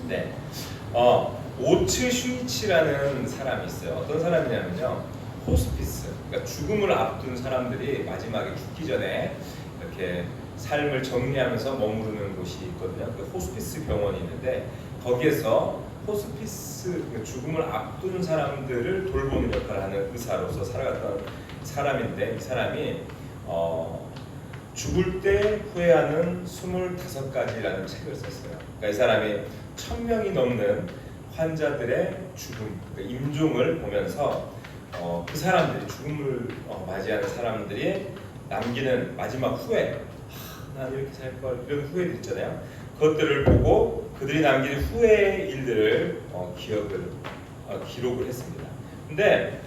네. 오츠 슈이치라는 사람이 있어요. 어떤 사람이냐면요. 호스피스. 그러니까 죽음을 앞둔 사람들이 마지막에 죽기 전에 이렇게 삶을 정리하면서 머무르는 곳이 있거든요. 그 호스피스 병원이 있는데 거기에서 호스피스 죽음을 앞둔 사람들을 돌보는 역할을 하는 의사로서 살아갔던 사람인데 이 사람이 죽을 때 후회하는 25가지라는 책을 썼어요. 그러니까 이 사람이 1000명이 넘는 환자들의 죽음, 그러니까 임종을 보면서 그 사람들이 죽음을 맞이하는 사람들이 남기는 마지막 후회, 난 이렇게 살 걸, 이런 후회들 있잖아요. 그것들을 보고 그들이 남기는 후회의 일들을 기록을 했습니다. 근데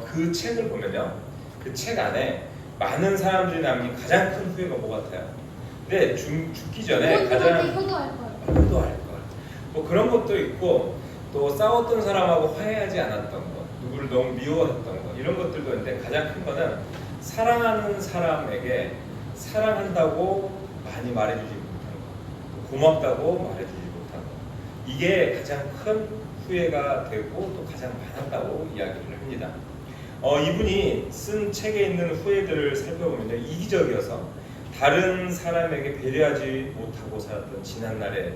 그 책을 보면요, 그 책 안에 많은 사람들이 남긴 가장 큰 후회가 뭐 같아요? 근데 죽기 전에 가장 이것도 할 걸. 이것도 할 걸. 뭐 그런 것도 있고 또 싸웠던 사람하고 화해하지 않았던 것, 누구를 너무 미워했던 것 이런 것들도 있는데 가장 큰 거는 사랑하는 사람에게 사랑한다고 많이 말해주지 못한 것, 고맙다고 말해주지 못한 것 이게 가장 큰 후회가 되고 또 가장 많았다고 이야기를 합니다. 이분이 쓴 책에 있는 후회들을 살펴보면요, 이기적이어서 다른 사람에게 배려하지 못하고 살았던 지난날의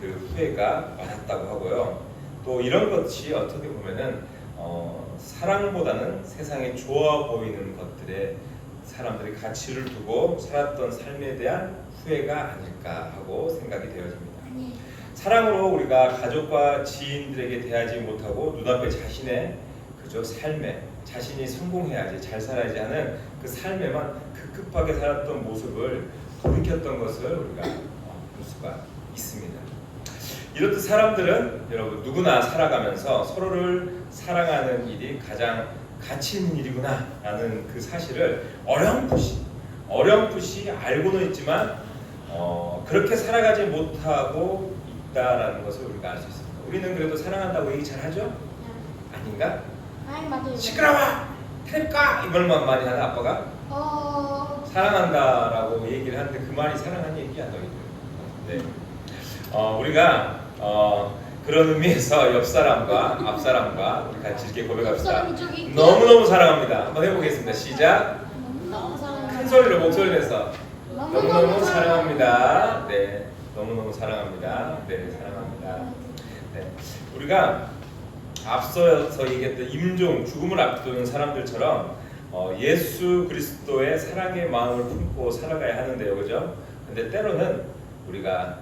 그 후회가 많았다고 하고요. 또 이런 것이 어떻게 보면은 사랑보다는 세상에 좋아 보이는 것들에 사람들이 가치를 두고 살았던 삶에 대한 후회가 아닐까 하고 생각이 되어집니다. 사랑으로 우리가 가족과 지인들에게 대하지 못하고 눈앞에 자신의 그저 삶에 자신이 성공해야지 잘 살아야지 하는 그 삶에만 급급하게 살았던 모습을 돌이켰던 것을 우리가 볼 수가 있습니다. 이렇듯 사람들은 여러분 누구나 살아가면서 서로를 사랑하는 일이 가장 가치 있는 일이구나 라는 그 사실을 어렴풋이 알고는 있지만 그렇게 살아가지 못하고 있다라는 것을 우리가 알 수 있습니다. 우리는 그래도 사랑한다고 얘기 잘 하죠? 아닌가? 아니 맞아요. 시끄러워! 테레까! 이걸만 많이 하는 아빠가 사랑한다라고 얘기를 하는데 그 말이 사랑하는 얘기야 너희들. 네. 우리가 그런 의미에서 옆사람과 앞사람과 우리 같이 이렇게 고백합시다. 너무너무 사랑합니다. 한번 해보겠습니다. 시작. 큰 소리로 목소리 내서 너무너무 사랑합니다. 네, 너무너무 사랑합니다. 네, 사랑합니다. 네, 우리가 앞서서 얘기했던 임종, 죽음을 앞두는 사람들처럼 예수 그리스도의 사랑의 마음을 품고 살아가야 하는데요, 그죠? 근데 때로는 우리가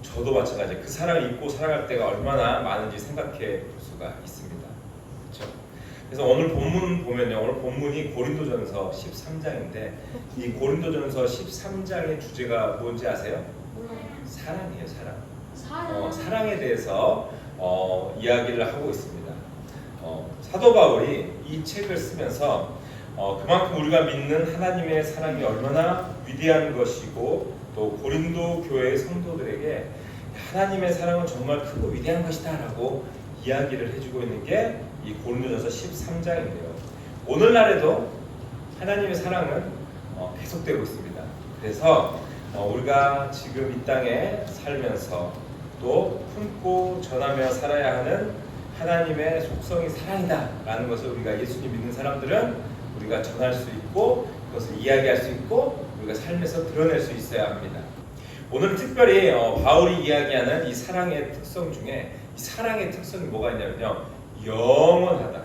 저도 마찬가지 그 사랑을 잊고 살아갈 때가 얼마나 많은지 생각해 볼 수가 있습니다. 그렇죠? 그래서 오늘 본문 보면요, 오늘 본문이 고린도전서 13장인데 이 고린도전서 13장의 주제가 뭔지 아세요? 사랑이에요, 사랑. 사랑에 대해서 이야기를 하고 있습니다. 사도 바울이 이 책을 쓰면서 그만큼 우리가 믿는 하나님의 사랑이 얼마나 위대한 것이고 또 고린도 교회의 성도들에게 하나님의 사랑은 정말 크고 위대한 것이다 라고 이야기를 해주고 있는 게 이 고린도전서 13장인데요. 오늘날에도 하나님의 사랑은 계속되고 있습니다. 그래서 우리가 지금 이 땅에 살면서 또 품고 전하며 살아야 하는 하나님의 속성이 사랑이다 라는 것을 우리가 예수님 믿는 사람들은 우리가 전할 수 있고 그것을 이야기할 수 있고 우리가 삶에서 드러낼 수 있어야 합니다. 오늘 특별히 바울이 이야기하는 이 사랑의 특성 중에 이 사랑의 특성이 뭐가 있냐면요, 영원하다.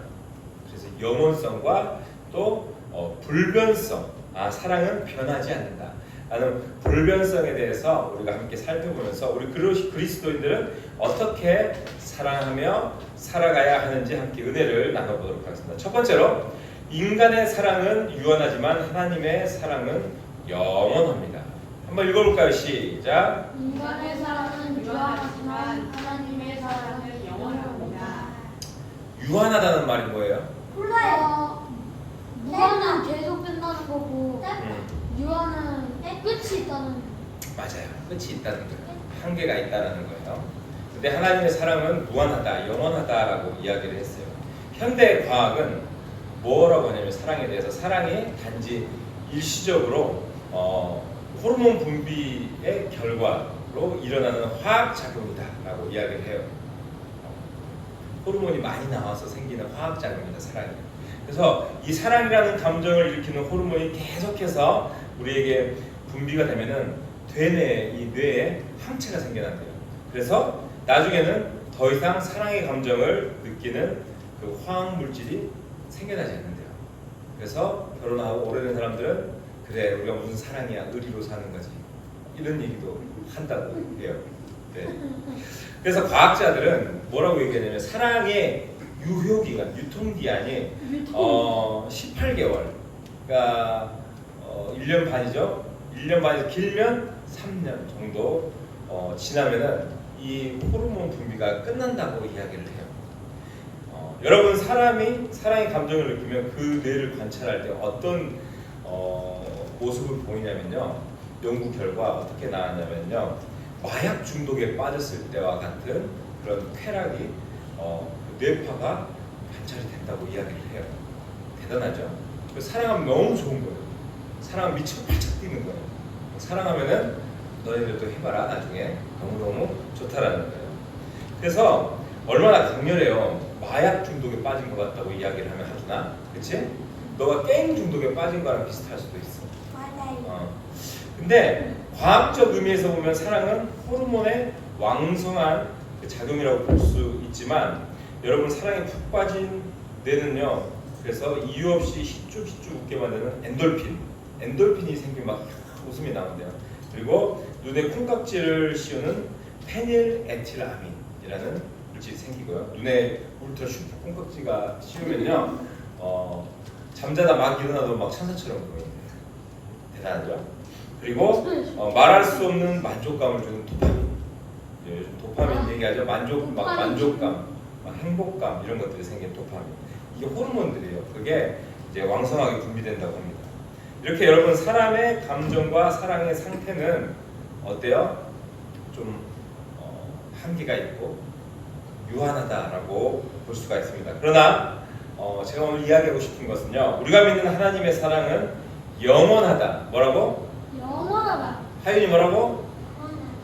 그래서 영원성과 또 불변성, 사랑은 변하지 않는다 라는 불변성에 대해서 우리가 함께 살펴보면서 우리 그리스도인들은 어떻게 사랑하며 살아가야 하는지 함께 은혜를 나눠보도록 하겠습니다. 첫 번째로, 인간의 사랑은 유한하지만 하나님의 사랑은 영원합니다. 한번 읽어볼까요? 시작. 인간의 사랑은 유한하지만 하나님의 사랑은 영원합니다. 유한하다는 말이 뭐예요? 몰라요. 무한은 계속 끝나는 거고 유한은 끝이 있다는. 맞아요. 끝이 있다는 거예요. 한계가 있다는 거예요. 근데 하나님의 사랑은 무한하다, 영원하다라고 이야기를 했어요. 현대 과학은 뭐라고 하냐면 사랑에 대해서 사랑이 단지 일시적으로 호르몬 분비의 결과 일어나는 화학 작용이다라고 이야기를 해요. 호르몬이 많이 나와서 생기는 화학 작용이다, 사랑이. 그래서 이 사랑이라는 감정을 일으키는 호르몬이 계속해서 우리에게 분비가 되면은 이 뇌에 항체가 생겨난대요. 그래서 나중에는 더 이상 사랑의 감정을 느끼는 그 화학 물질이 생겨나지 않는데요. 그래서 결혼하고 오래된 사람들은 그래, 우리가 무슨 사랑이야, 의리로 사는 거지, 이런 얘기도 한다고 해요. 네. 그래서 과학자들은 뭐라고 얘기하냐면 사랑의 유효기간, 유통기한이 18개월, 그러니까 1년 반이죠. 1년 반에서 길면 3년 정도 지나면은 이 호르몬 분비가 끝난다고 이야기를 해요. 여러분, 사람이 사랑의 감정을 느끼면 그 뇌를 관찰할 때 어떤 모습을 보이냐면요, 연구 결과 어떻게 나왔냐면요, 마약 중독에 빠졌을 때와 같은 그런 쾌락이 뇌파가 관찰이 된다고 이야기를 해요. 대단하죠? 사랑하면 너무 좋은 거예요. 사랑하면 미쳐 발짝 뛰는 거예요. 사랑하면은 너희들도 해봐라, 나중에 너무너무 좋다라는 거예요. 그래서 얼마나 강렬해요. 마약 중독에 빠진 것 같다고 이야기를 하면 하주나, 그치? 너가 게임 중독에 빠진 거랑 비슷할 수도 있어. 맞아요. 근데 과학적 의미에서 보면 사랑은 호르몬의 왕성한 그 작용이라고 볼 수 있지만, 여러분, 사랑에 푹 빠진 뇌는요, 그래서 이유 없이 휘쭉휘쭉 웃게 만드는 엔돌핀이 생기면 막 웃음이 나온대요. 그리고 눈에 콩깍지를 씌우는 페닐에틸아민이라는 물질이 생기고요. 눈에 울트라 슈퍼 콩깍지가 씌우면요, 잠자다 막 일어나도 막 천사처럼 보여요. 대단하죠? 그리고 말할 수 없는 만족감을 주는 도파민. 요즘 도파민 얘기하죠. 만족감, 막 행복감, 이런 것들이 생긴 도파민. 이게 호르몬들이에요. 그게 이제 왕성하게 분비된다고 합니다. 이렇게 여러분, 사람의 감정과 사랑의 상태는 어때요? 좀 한계가 있고 유한하다라고 볼 수가 있습니다. 그러나 제가 오늘 이야기하고 싶은 것은요, 우리가 믿는 하나님의 사랑은 영원하다. 뭐라고? 영원하다. 하윤이 뭐라고?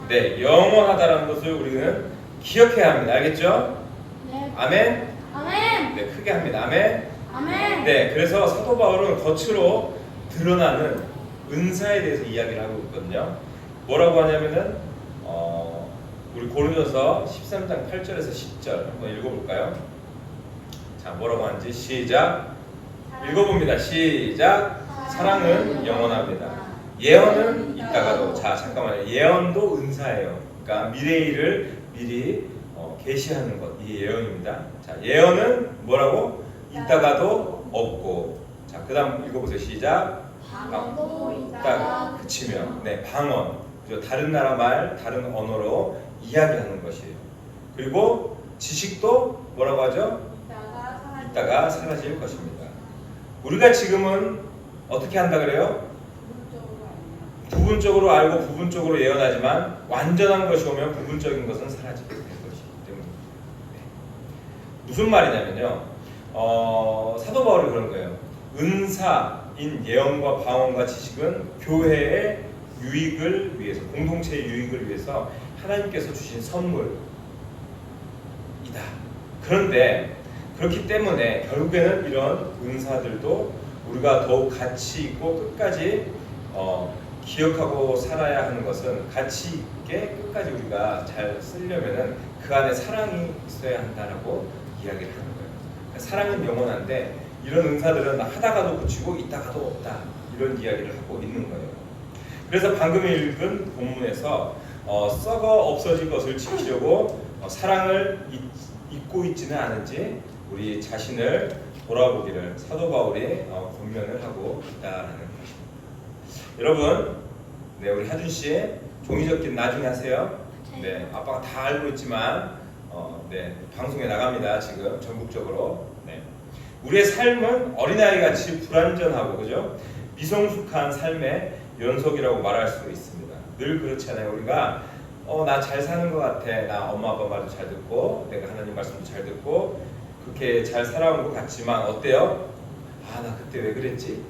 네, 영원하다라는 것을 우리는 기억해야 합니다. 알겠죠? 네. 아멘? 아멘. 네, 크게 합니다. 아멘? 아멘. 네, 그래서 사도 바울은 겉으로 드러나는 은사에 대해서 이야기를 하고 있거든요. 뭐라고 하냐면은 우리 고린도서 13장 8절에서 10절 한번 읽어볼까요? 자, 뭐라고 하는지 시작. 읽어봅니다. 시작. 사랑은 영원합니다. 예언은 있다가도, 자 잠깐만요. 예언도 은사예요. 그러니까 미래의 일을 미리 계시하는 것, 이 예언입니다. 자, 예언은 뭐라고? 있다가도 없고. 자, 그다음 읽어보세요. 시작. 방언도 딱 그치면, 네, 방언. 그죠? 다른 나라 말, 다른 언어로 이야기하는 것이에요. 그리고 지식도 뭐라고 하죠? 있다가 사라질 것입니다. 우리가 지금은 어떻게 한다 그래요? 부분적으로 알고 부분적으로 예언하지만 완전한 것이 오면 부분적인 것은 사라지게 될 것이기 때문입니다. 네. 무슨 말이냐면요, 사도 바울이 그런 거예요. 은사인 예언과 방언과 지식은 교회의 유익을 위해서, 공동체의 유익을 위해서 하나님께서 주신 선물이다. 그런데 그렇기 때문에 결국에는 이런 은사들도 우리가 더욱 가치 있고 끝까지 기억하고 살아야 하는 것은, 가치 있게 끝까지 우리가 잘 쓰려면은 그 안에 사랑이 있어야 한다라고 이야기를 하는 거예요. 그러니까 사랑은 영원한데 이런 은사들은 하다가도 그치고 있다가도 없다, 이런 이야기를 하고 있는 거예요. 그래서 방금 읽은 본문에서 썩어 없어질 것을 지키려고 사랑을 잊고 있지는 않은지 우리 자신을 돌아보기를 사도 바울이 권면을 하고 있다라는 것입니다. 여러분, 네, 우리 하준 씨 종이 접기 나중에 하세요. 네, 아빠가 다 알고 있지만 네, 방송에 나갑니다. 지금 전국적으로. 네. 우리의 삶은 어린아이 같이 불완전하고, 그죠? 미성숙한 삶의 연속이라고 말할 수 있습니다. 늘 그렇잖아요. 우리가 나 잘 사는 것 같아. 나 엄마 아빠 말도 잘 듣고, 내가 하나님 말씀도 잘 듣고, 그렇게 잘 살아온 것 같지만 어때요? 아, 나 그때 왜 그랬지?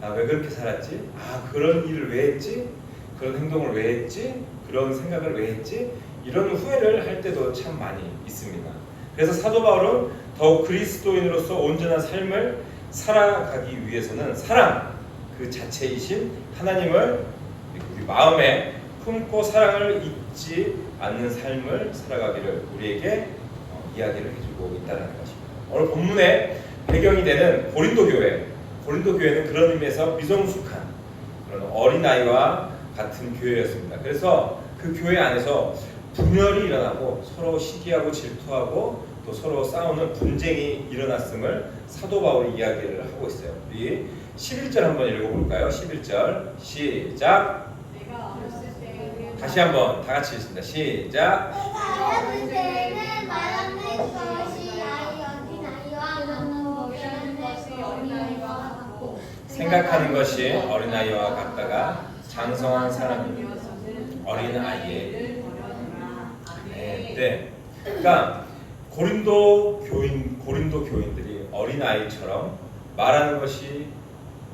나 왜 그렇게 살았지? 아, 그런 일을 왜 했지? 그런 행동을 왜 했지? 그런 생각을 왜 했지? 이런 후회를 할 때도 참 많이 있습니다. 그래서 사도 바울은 더욱 그리스도인으로서 온전한 삶을 살아가기 위해서는 사랑 그 자체이신 하나님을 우리 마음에 품고 사랑을 잊지 않는 삶을 살아가기를 우리에게 이야기를 해주고 있다는 것입니다. 오늘 본문의 배경이 되는 고린도 교회는 그런 의미에서 미성숙한 그런 어린아이와 같은 교회였습니다. 그래서 그 교회 안에서 분열이 일어나고 서로 시기하고 질투하고 또 서로 싸우는 분쟁이 일어났음을 사도 바울이 이야기를 하고 있어요. 우리 11절 한번 읽어볼까요? 11절 시작. 내가 어렸을 때 다시 한번 다 같이 읽습니다. 시작. 내가 어렸을 때는 말하는 것이 어린아이와 같고 생각하는 것이 어린아이와 같다가 장성한 사람이 어린아이의 네. 그러니까 고린도 교인들이 어린아이처럼 말하는 것이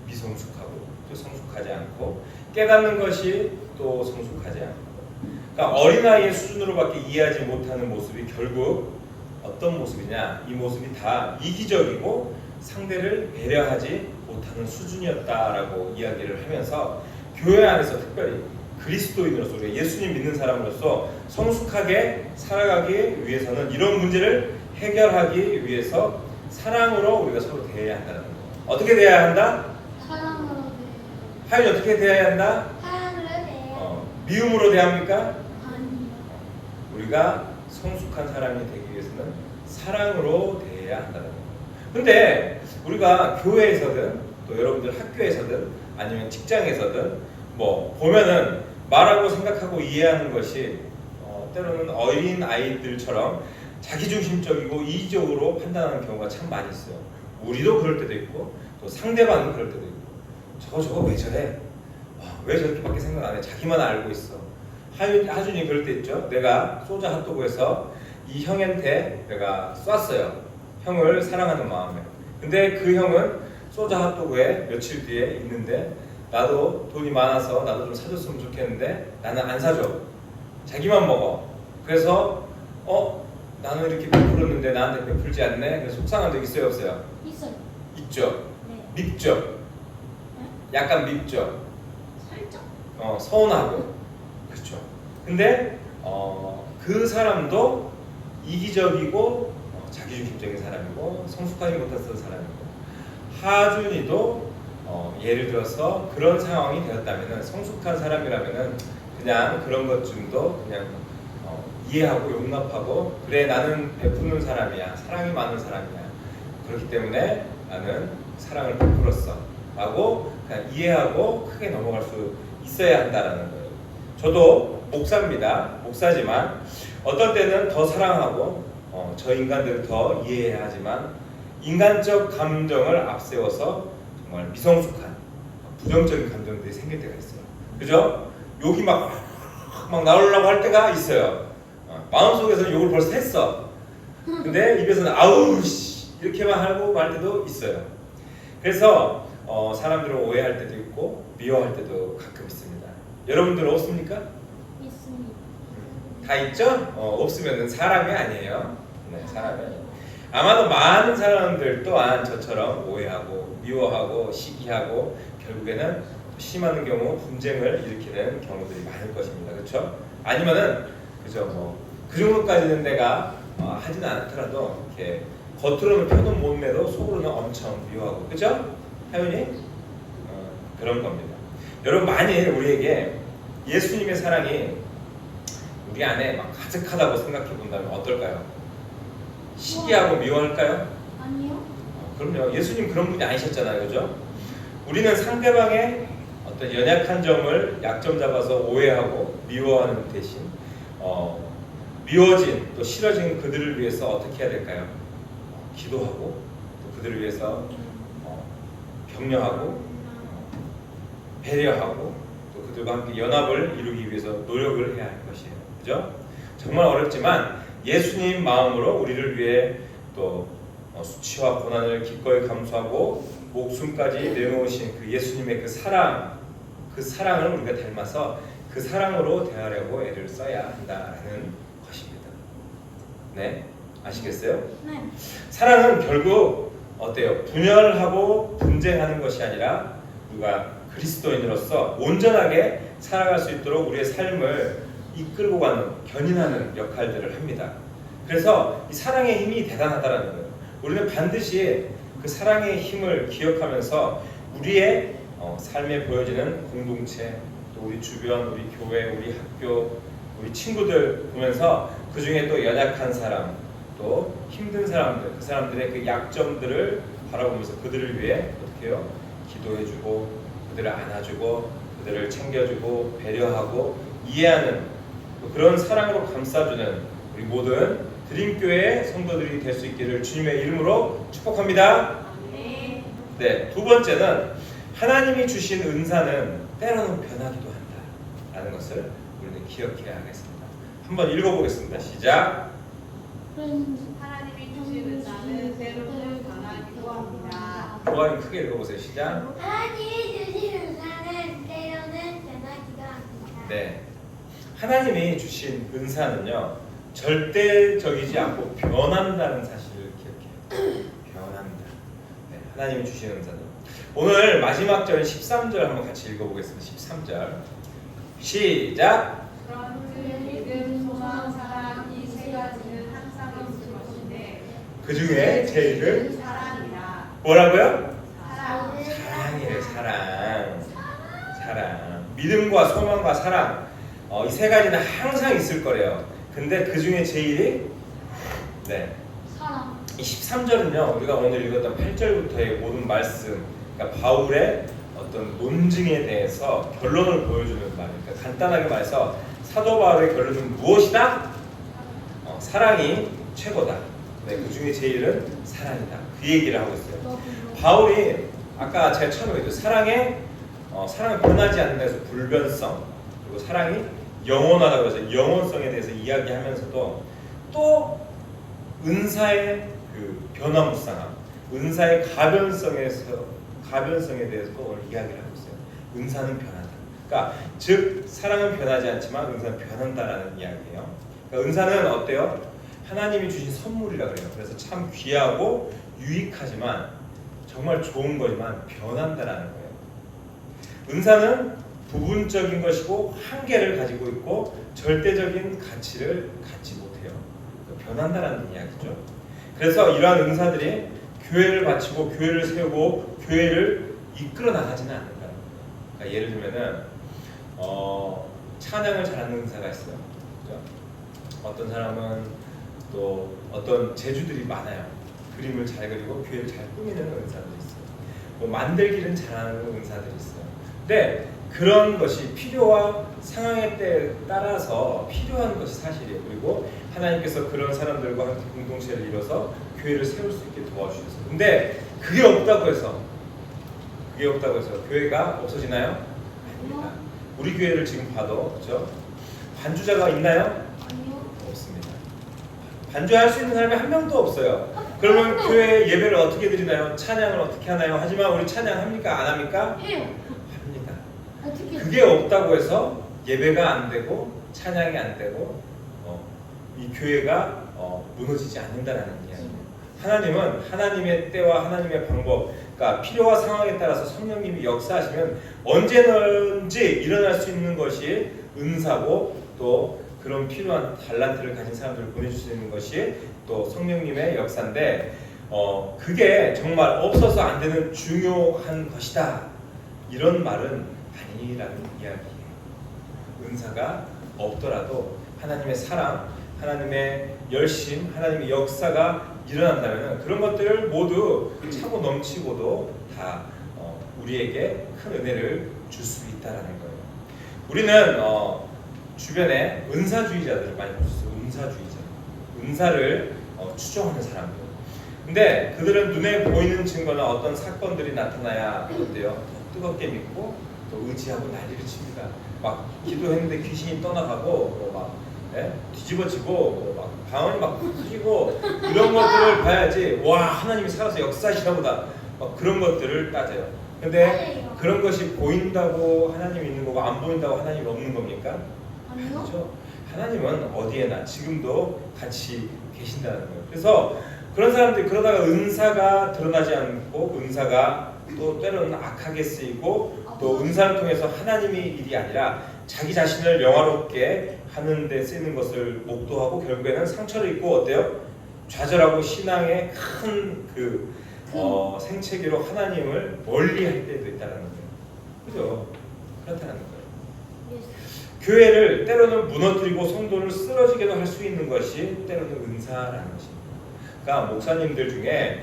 미성숙하고 또 성숙하지 않고 깨닫는 것이 또 성숙하지 않고 그러니까 어린아이의 수준으로밖에 이해하지 못하는 모습이 결국 어떤 모습이냐? 이 모습이 다 이기적이고 상대를 배려하지 못하는 수준이었다라고 이야기를 하면서 교회 안에서 특별히 그리스도인으로서 우리가 예수님 믿는 사람으로서 성숙하게 살아가기 위해서는 이런 문제를 해결하기 위해서 사랑으로 우리가 서로 대해야 한다는 거예요. 어떻게 대해야 한다? 사랑으로 하윤이 어떻게 대해야 한다? 사랑으로 대해요. 미움으로 대합니까? 아니요. 우리가 성숙한 사람이 되기 위해서는 사랑으로 대해야 한다는 거예요. 근데 우리가 교회에서든 또 여러분들 학교에서든 아니면 직장에서든 뭐 보면은 말하고 생각하고 이해하는 것이 때로는 어린 아이들처럼 자기중심적이고 이기적으로 판단하는 경우가 참 많이 있어요. 우리도 그럴 때도 있고 또 상대방은 그럴 때도 있고 저거 왜 저래? 왜 저렇게밖에 생각 안 해? 자기만 알고 있어. 하준이 그럴 때 있죠. 내가 소자 핫도그에서 이 형한테 내가 쐈어요. 형을 사랑하는 마음에. 근데 그 형은 소자 핫도그에 며칠 뒤에 있는데 나도 돈이 많아서 나도 좀 사줬으면 좋겠는데 나는 안 사줘. 자기만 먹어. 그래서 나는 이렇게 베풀었는데 나한테 베풀지 않네. 그래서 속상한 적 있어요 없어요? 있어요. 있죠. 네. 밉죠. 네? 약간 밉죠. 살짝. 서운하고. 그렇죠. 근데 그 사람도 이기적이고 자기중심적인 사람이고 성숙하지 못했던 사람이고 하준이도 예를 들어서 그런 상황이 되었다면은 성숙한 사람이라면은 그냥 그런 것쯤도 그냥 이해하고 용납하고 그래 나는 베푸는 사람이야 사랑이 많은 사람이야 그렇기 때문에 나는 사랑을 베풀었어 라고 그냥 이해하고 크게 넘어갈 수 있어야 한다라는 거예요. 저도 목사입니다. 목사지만 어떤 때는 더 사랑하고 저 인간들을 더 이해해야 하지만 인간적 감정을 앞세워서 정말 미성숙한 부정적인 감정들이 생길 때가 있어요. 그죠? 욕이 막 나오려고 할 때가 있어요. 마음속에서는 욕을 벌써 했어. 근데 입에서는 아우 씨 이렇게만 하고 말 때도 있어요. 그래서 사람들을 오해할 때도 있고 미워할 때도 가끔 있습니다. 여러분들 없습니까? 있습니다. 다 있죠? 없으면 사람이 아니에요. 네, 사람이 아니에요. 아마도 많은 사람들 또한 저처럼 오해하고 미워하고 시기하고 결국에는 심한 경우 분쟁을 일으키는 경우들이 많을 것입니다. 그렇죠? 아니면은 그죠 그 정도까지는 내가 하지는 않더라도 이렇게 겉으로는 표는 못 내도 속으로는 엄청 미워하고 그죠? 하윤이? 그런 겁니다. 여러분 만일 우리에게 예수님의 사랑이 우리 안에 막 가득하다고 생각해 본다면 어떨까요? 시기하고 미워할까요? 아니요. 그럼요. 예수님 그런 분이 아니셨잖아요. 그죠? 우리는 상대방의 어떤 연약한 점을 약점 잡아서 오해하고 미워하는 대신 미워진 또 싫어진 그들을 위해서 어떻게 해야 될까요? 기도하고 또 그들을 위해서 격려하고 배려하고 또 그들과 함께 연합을 이루기 위해서 노력을 해야 할 것이에요. 그죠? 정말 어렵지만 예수님 마음으로 우리를 위해 또 수치와 고난을 기꺼이 감수하고 목숨까지 내놓으신 그 예수님의 그 사랑을 우리가 닮아서 그 사랑으로 대하려고 애를 써야 한다라는 것입니다. 네, 아시겠어요? 네. 사랑은 결국 어때요? 분열하고 분쟁하는 것이 아니라 우리가 그리스도인으로서 온전하게 살아갈 수 있도록 우리의 삶을 이끌고 가는, 견인하는 역할들을 합니다. 그래서 이 사랑의 힘이 대단하다는 거예요. 우리는 반드시 그 사랑의 힘을 기억하면서 우리의 삶에 보여지는 공동체, 또 우리 주변, 우리 교회, 우리 학교, 우리 친구들 보면서 그 중에 또 연약한 사람, 또 힘든 사람들, 그 사람들의 그 약점들을 바라보면서 그들을 위해 어떻게 해요? 기도해주고, 그들을 안아주고, 그들을 챙겨주고, 배려하고, 이해하는 그런 사랑으로 감싸주는 우리 모든 드림교회 성도들이 될 수 있기를 주님의 이름으로 축복합니다. 네, 두 번째는 하나님이 주신 은사는 때로는 변하기도 한다라는 것을 우리는 기억해야 하겠습니다. 한번 읽어보겠습니다. 시작. 하나님이 주시는 나는 때로는 변하기도 합니다. 조아님 크게 읽어보세요. 시작. 하나님이 주신 은사는 때로는 변하기도 합니다. 네, 하나님이 주신 은사는요 절대적이지 않고 변한다는 사실을 기억해요. 변한다. 네, 하나님이 주신 은사는 오늘 마지막 절 13절 한번 같이 읽어보겠습니다. 13절 시작. 그런즉 믿음, 소망, 사랑 이 세 가지는 항상 있을 것인데 그 중에 제일은 사랑이라. 뭐라고요? 사랑. 사랑이에요. 사랑. 믿음과 소망과 사랑 이 세 가지는 항상 있을 거래요. 근데 그 중에 제일이 사랑. 이 13절은요 우리가 오늘 읽었던 8절부터의 모든 말씀, 그러니까 바울의 어떤 논증에 대해서 결론을 보여주는 말이에요. 그러니까 간단하게 말해서 사도 바울의 결론은 무엇이다? 사랑이 최고다. 네, 그 중에 제일은 사랑이다. 그 얘기를 하고 있어요. 바울이 아까 제가 처음에 얘기했죠. 사랑은 변하지 않는다 해서 불변성, 그리고 사랑이 영원하다고 해서 영원성에 대해서 이야기하면서도 또 은사의 그 변화무쌍함, 은사의 가변성에 대해서 또 오늘 이야기를 하고 있어요. 은사는 변한다. 그러니까 즉 사랑은 변하지 않지만 은사는 변한다라는 이야기예요. 그러니까 은사는 어때요? 하나님이 주신 선물이라 그래요. 그래서 참 귀하고 유익하지만 정말 좋은 거지만 변한다라는 거예요. 은사는 부분적인 것이고 한계를 가지고 있고 절대적인 가치를 갖지 못해요. 변한다라는 이야기죠. 그래서 이러한 은사들이 교회를 바치고 교회를 세우고 교회를 이끌어 나가지는 않는다. 그러니까 예를 들면은 찬양을 잘하는 은사가 있어요. 그렇죠? 어떤 사람은 또 어떤 재주들이 많아요. 그림을 잘 그리고 교회를 잘 꾸미는 은사들이 있어요. 뭐 만들기는 잘하는 은사들이 있어요. 근데 그런 것이 필요와 상황에 따라서 필요한 것이 사실이에요. 그리고 하나님께서 그런 사람들과 함께 공동체를 이뤄서 교회를 세울 수 있게 도와주셔서. 근데 그게 없다고 해서 교회가 없어지나요? 아닙니다. 우리 교회를 지금 봐도 그렇죠? 반주자가 있나요? 아니요. 없습니다. 반주할 수 있는 사람이 한 명도 없어요. 그러면 교회 예배를 어떻게 드리나요? 찬양을 어떻게 하나요? 하지만 우리 찬양합니까? 안 합니까? 해요. 합니다. 어떻게? 그게 없다고 해서 예배가 안 되고 찬양이 안 되고 이 교회가 무너지지 않는다는 이야기예요. 하나님은 하나님의 때와 하나님의 방법, 그러니까 필요와 상황에 따라서 성령님이 역사하시면 언제든지 일어날 수 있는 것이 은사고 또 그런 필요한 달란트를 가진 사람들을 보내줄 수 있는 것이 또 성령님의 역사인데 그게 정말 없어서 안 되는 중요한 것이다. 이런 말은 아니라는 이야기예요. 은사가 없더라도 하나님의 사랑, 하나님의 열심, 하나님의 역사가 일어난다면 그런 것들을 모두 차고 넘치고도 다 우리에게 큰 은혜를 줄 수 있다라는 거예요. 우리는 주변에 은사주의자들을 많이 볼 수 있어요. 은사주의자, 은사를 추종하는 사람들. 근데 그들은 눈에 보이는 증거나 어떤 사건들이 나타나야 어때요? 더 뜨겁게 믿고 또 의지하고 난리를 칩니다. 막 기도했는데 귀신이 떠나가고 막 뒤집어지고 막 방언이 막 터지고 이런 것들을 봐야지 와 하나님이 살아서 역사하시나 보다 막 그런 것들을 따져요. 근데 맞아요. 그런 것이 보인다고 하나님이 있는 거고 안 보인다고 하나님이 없는 겁니까? 아니요. 그렇죠. 하나님은 어디에나 지금도 같이 계신다는 거예요. 그래서 그런 사람들이 그러다가 은사가 드러나지 않고 은사가 또 때로는 악하게 쓰이고 또 은사를 통해서 하나님의 일이 아니라 자기 자신을 영화롭게 하는 데 쓰이는 것을 목도하고 결국에는 상처를 입고 어때요? 좌절하고 신앙의 큰 생채기로 하나님을 멀리할 때도 있다는 거예요. 그죠? 그렇다는 거예요. 교회를 때로는 무너뜨리고 성도를 쓰러지게도 할 수 있는 것이 때로는 은사라는 것입니다. 그러니까 목사님들 중에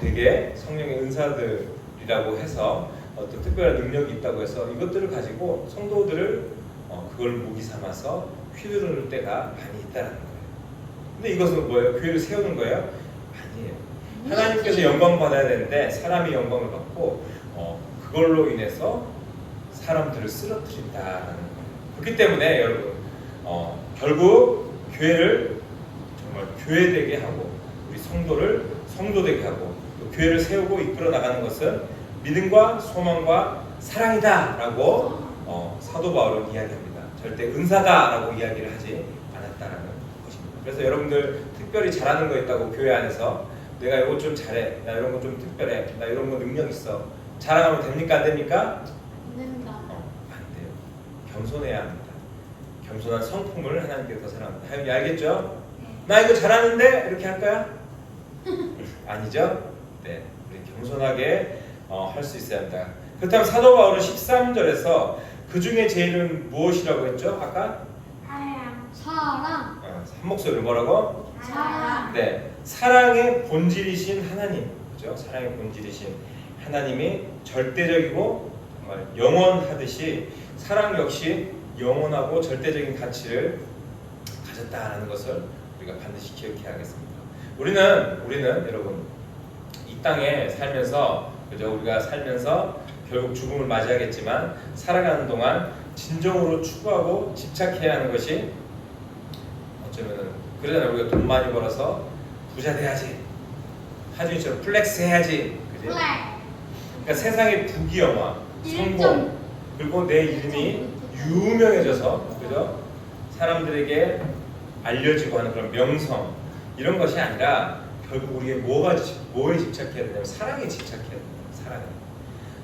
되게 성령의 은사들이라고 해서 어떤 특별한 능력이 있다고 해서 이것들을 가지고 성도들을 그걸 무기 삼아서 휘두르는 때가 많이 있다는 거예요. 근데 이것은 뭐예요? 교회를 세우는 거예요? 아니에요. 하나님께서 영광 받아야 되는데 사람이 영광을 받고 그걸로 인해서 사람들을 쓰러뜨린다는 거예요. 그렇기 때문에 여러분 결국 교회를 정말 교회되게 하고 우리 성도를 성도되게 하고 또 교회를 세우고 이끌어 나가는 것은 믿음과 소망과 사랑이다라고 사도 바울은 이야기합니다. 절대 은사다라고 이야기를 하지 않았다라는 것입니다. 그래서 여러분들 특별히 잘하는 거 있다고 교회 안에서 내가 이거 좀 잘해, 나 이런 거 좀 특별해, 나 이런 거 능력 있어 자랑하면 됩니까? 안 됩니까? 안 됩니다. 안 돼요. 겸손해야 합니다. 겸손한 성품을 하나님께서 사랑합니다. 하윤이 알겠죠? 나 이거 잘하는데 이렇게 할까요? 아니죠? 네, 우리 겸손하게 할 수 있어야 합니다. 그렇다면 사도 바울은 13절에서 그 중에 제일은 무엇이라고 했죠? 아까? 사랑. 한 목소리로 뭐라고? 사랑. 네, 사랑의 본질이신 하나님, 그죠? 사랑의 본질이신 하나님이 절대적이고 정말 영원하듯이 사랑 역시 영원하고 절대적인 가치를 가졌다는 것을 우리가 반드시 기억해야 하겠습니다. 우리는 여러분 이 땅에 살면서 그죠? 우리가 살면서 결국 죽음을 맞이하겠지만 살아가는 동안 진정으로 추구하고 집착해야 하는 것이 어쩌면은 그러잖아요. 우리가 돈 많이 벌어서 부자 돼야지, 하준이처럼 플렉스 해야지, 그지? 그러니까 세상의 부귀영화, 성공, 그리고 내 이름이 유명해져서 그죠? 사람들에게 알려지고 하는 그런 명성 이런 것이 아니라 결국 우리가 뭐에 집착해야 되냐면 사랑에 집착해야 됩니다.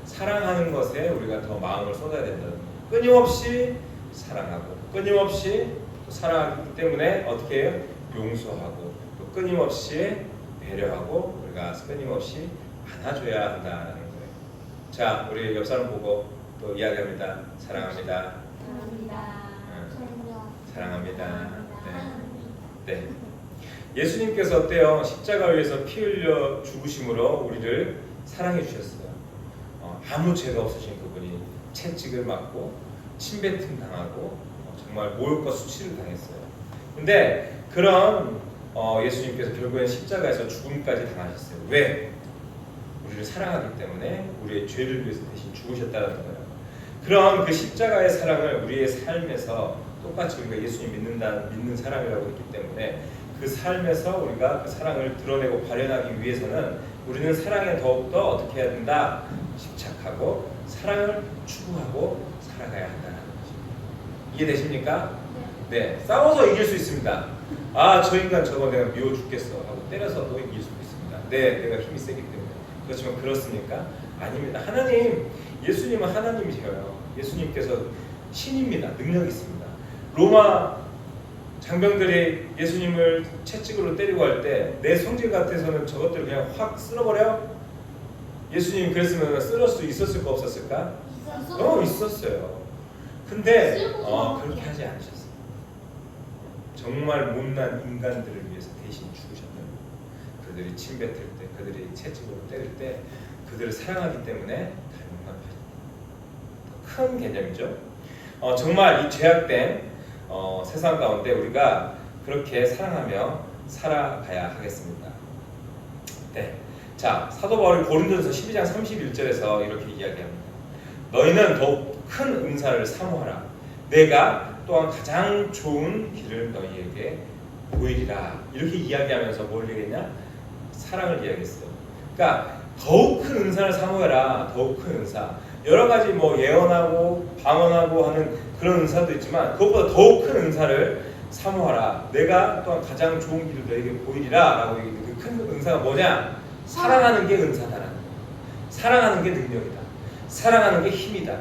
사랑하는 것에 우리가 더 마음을 쏟아야 된다는 거예요. 끊임없이 사랑하고 끊임없이 사랑하기 때문에 어떻게 해요? 용서하고 또 끊임없이 배려하고 우리가 끊임없이 안아줘야 한다는 거예요. 자, 우리 옆 사람 보고 또 이야기합니다. 사랑합니다. 사랑합니다. 네. 예수님께서 어때요? 십자가 위에서 피 흘려 죽으심으로 우리를 사랑해 주셨어요. 아무 죄가 없으신 그분이 채찍을 맞고 침뱉음 당하고 정말 모욕과 수치를 당했어요. 근데 그런 예수님께서 결국엔 십자가에서 죽음까지 당하셨어요. 왜? 우리를 사랑하기 때문에 우리의 죄를 위해서 대신 죽으셨다는 거예요. 그런 그 십자가의 사랑을 우리의 삶에서 똑같이 우리가 예수님 믿는 사람이라고 했기 때문에 그 삶에서 우리가 그 사랑을 드러내고 발현하기 위해서는 우리는 사랑에 더욱더 어떻게 해야 된다? 집착하고 사랑을 추구하고 살아가야 한다는 것입니다. 이해되십니까? 네. 싸워서 이길 수 있습니다. 아, 저 인간 저거 내가 미워 죽겠어 하고 때려서도 이길 수 있습니다. 네, 내가 힘이 세기 때문에. 그렇지만 그렇습니까? 아닙니다. 예수님은 하나님이셔요. 예수님께서 신입니다. 능력이 있습니다. 로마 장병들이 예수님을 채찍으로 때리고 할 때 내 성질 같아서는 저것들을 그냥 확 쓸어버려? 예수님이 그랬으면 쓸을 수 있었을까 없었을까? 있었어요. 근데 그렇게 하지 않으셨어요. 정말 못난 인간들을 위해서 대신 죽으셨다는 거예요. 그들이 침뱉을 때, 그들이 채찍으로 때릴 때 그들을 사랑하기 때문에 큰 개념이죠. 정말 이 죄악된 세상 가운데 우리가 그렇게 사랑하며 살아가야 하겠습니다. 네. 자, 사도 바울이 고린도전서 12장 31절에서 이렇게 이야기합니다. 너희는 더욱 큰 은사를 사모하라. 내가 또한 가장 좋은 길을 너희에게 보이리라. 이렇게 이야기하면서 뭘 얘기했냐? 사랑을 이야기했어요. 그러니까 더욱 큰 은사를 사모해라. 더욱 큰 은사. 여러 가지 뭐 예언하고 방언하고 하는 그런 은사도 있지만 그것보다 더욱 큰 은사를 사모하라. 내가 또한 가장 좋은 길을 너에게 보이리라 라고 얘기했는데 그 큰 은사가 뭐냐? 사랑하는 게 은사다라는 거예요. 사랑하는 게 능력이다. 사랑하는 게 힘이다.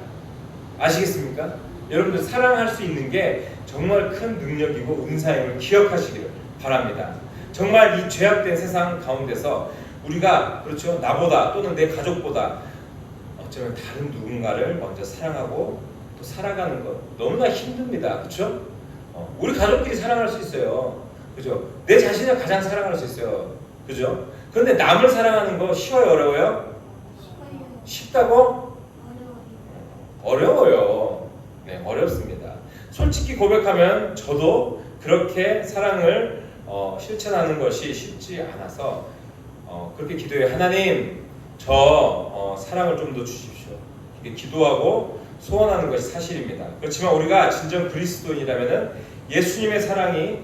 아시겠습니까? 여러분들 사랑할 수 있는 게 정말 큰 능력이고 은사임을 기억하시기를 바랍니다. 정말 이 죄악된 세상 가운데서 우리가 그렇죠, 나보다 또는 내 가족보다 어쩌면 다른 누군가를 먼저 사랑하고 또 살아가는 것 너무나 힘듭니다. 그렇죠? 우리 가족끼리 사랑할 수 있어요. 그죠? 내 자신을 가장 사랑할 수 있어요. 그죠? 그런데 남을 사랑하는 거 쉬워요, 어려워요? 쉽다고? 어려워요. 네, 어렵습니다. 솔직히 고백하면 저도 그렇게 사랑을 실천하는 것이 쉽지 않아서 그렇게 기도해요. 하나님, 저 사랑을 좀 더 주십시오. 이렇게 기도하고 소원하는 것이 사실입니다. 그렇지만 우리가 진정 그리스도인이라면은 예수님의 사랑이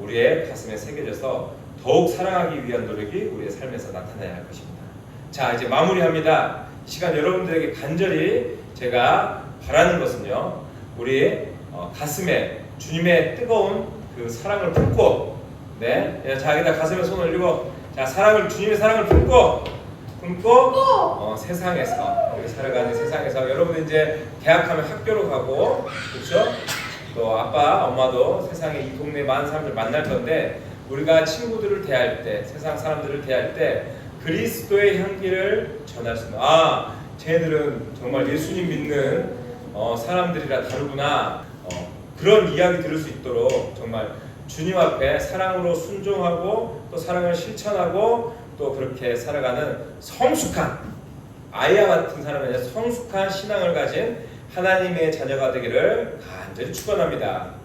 우리의 가슴에 새겨져서 더욱 사랑하기 위한 노력이 우리의 삶에서 나타나야 할 것입니다. 자, 이제 마무리합니다. 이 시간 여러분들에게 간절히 제가 바라는 것은요, 우리 가슴에 주님의 뜨거운 그 사랑을 품고, 네, 자, 여기다 가슴에 손을 올리고, 자, 주님의 사랑을 품고 세상에서 우리 살아가는 세상에서 여러분 이제 대학하면 학교로 가고, 그렇죠? 또 아빠, 엄마도 세상에 이 동네 많은 사람들 만날 건데 우리가 친구들을 대할 때, 세상 사람들을 대할 때 그리스도의 향기를 전할 수 있는 쟤네들은 정말 예수님 믿는 사람들이라 다르구나. 그런 이야기 들을 수 있도록 정말 주님 앞에 사랑으로 순종하고 또 사랑을 실천하고 또 그렇게 살아가는 성숙한 아이와 같은 사람이 아니라 성숙한 신앙을 가진 하나님의 자녀가 되기를 간절히 축원합니다.